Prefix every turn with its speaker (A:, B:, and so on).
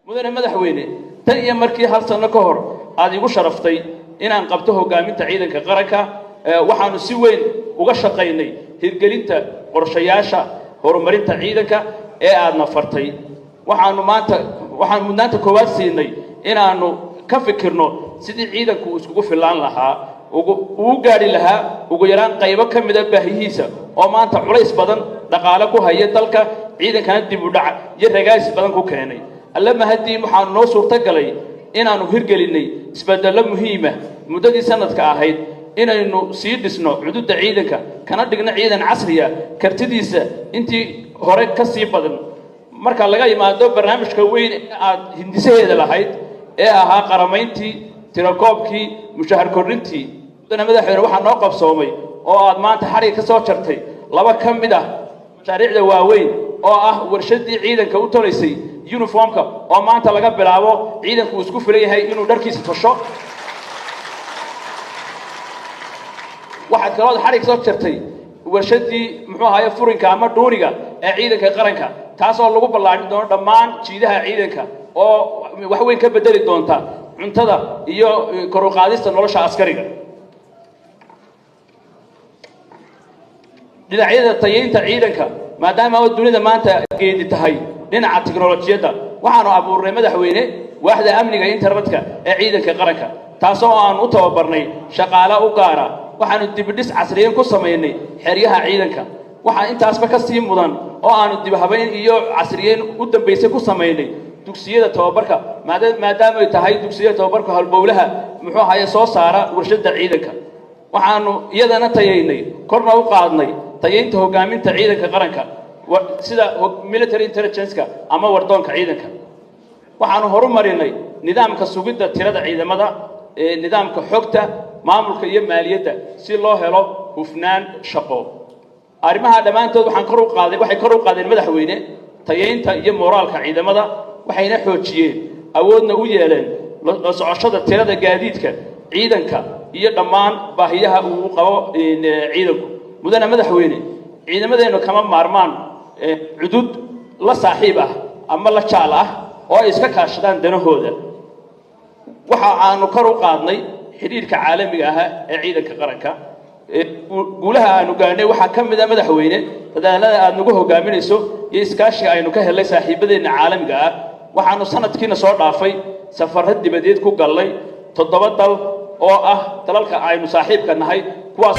A: mudane madaxweyne tan iyo markii hal sano ka hor aad igu sharaftay inaan qabto hogaaminta ciidanka qaranka waxaanu si weyn uga shaqaynay hirgelinta qorshayaasha horumarinta ciidanka ee aadna fartay waxaan mudnaanta koowaad siinay inaanu ka fikirno sidii ciidanku iskugu filaan lahaa ugu gaari lahaa ugu yaraan qaybo ka mid ah baahiyihiisa oo maanta culays badan dhaqaale ku haya dalka ciidankana dib u dhac iyo ragays badan ku keenay allama haddii waxaanu noo suurtagalay inaanu hirgelinay isbeddello muhiima muddadii sanadka ahayd inaynu sii dhisno xuduudda ciidanka kana dhigno ciidan casriya kartidiisa intii hore ka sii badan marka laga yimaado barnaamijka weyn aad hindisaheeda lahayd ee ahaa qaramayntii tirakoobkii mushahar kordhintii mudane madaxweyne waxaa noo qabsoomay oo aad maanta xarig ka soo jartay laba ka mid ah mashaariicda waaweyn oo ah warshadii ciidanka u tolaysay uniformka oo maanta laga bilaabo ciidanku uu isku filan yahay inuu dharkiisa tosho waxaad kaloo xarig soo jartay warshadii muxuu ahaay furinka ama dhuuniga ee ciidanka qaranka taas oo lagu ballaarin doono dhammaan jiidaha ciidanka oo wax weyn ka bedeli doonta cuntada iyo kor u qaadista nolosha askariga dhinacyada tayeynta ciidanka maadaama dunida maanta geedi tahay dhinaca tiknoolajiyadda waxaanu abuurnay madaxweyne waaxda amniga internetka ee ciidanka qaranka taasoo aan u tababarnay shaqaale u gaara waxaanu dibidhis casriyeyn ku samaynay xeryaha ciidanka waxaa intaasba ka sii mudan oo aanu dib habayn iyo casriyeyn u dambaysay ku samaynay dugsiyada tababarka maadaama ay tahay dugsiyada tababarka halbowlaha muxuu ahaye soo saara warshadda ciidanka waxaanu iyadana tayeynay korna u qaadnay tayeynta hogaaminta ciidanka qaranka sida military intelligence-ka ama wardoonka ciidanka waxaanu horumarinay nidaamka sugidda tirada ciidamada nidaamka xogta maamulka iyo maaliyadda si loo helo hufnaan shaqo arrimaha dhammaantood waxay kor u qaadeen madaxweyne tayeynta iyo moraalka ciidamada waxayna xoojiyeen awoodna u yeeleen la socoshada tirada gaadiidka ciidanka iyo dhammaan baahiyaha uu qabo ciidanku mudane madaxweyne ciidamadeenu kama maarmaan cudud la saaxiib ah ama la jaal ah oo ay iska kaashadaan danahooda waxa aanu kor u qaadnay xiriirka caalamiga ah ee ciidanka qaranka guulaha aanu gaarnay waxaa ka mid ah madaxweyne dadaalada aad nagu hogaaminayso iyo iskaashiga aynu ka helay saaxiibadeenna caalamiga ah waxaanu sanadkiina soo dhaafay safarro dibadeed ku gallay 7 dal oo ah dalalka aynu saaxiibka nahay kuwaas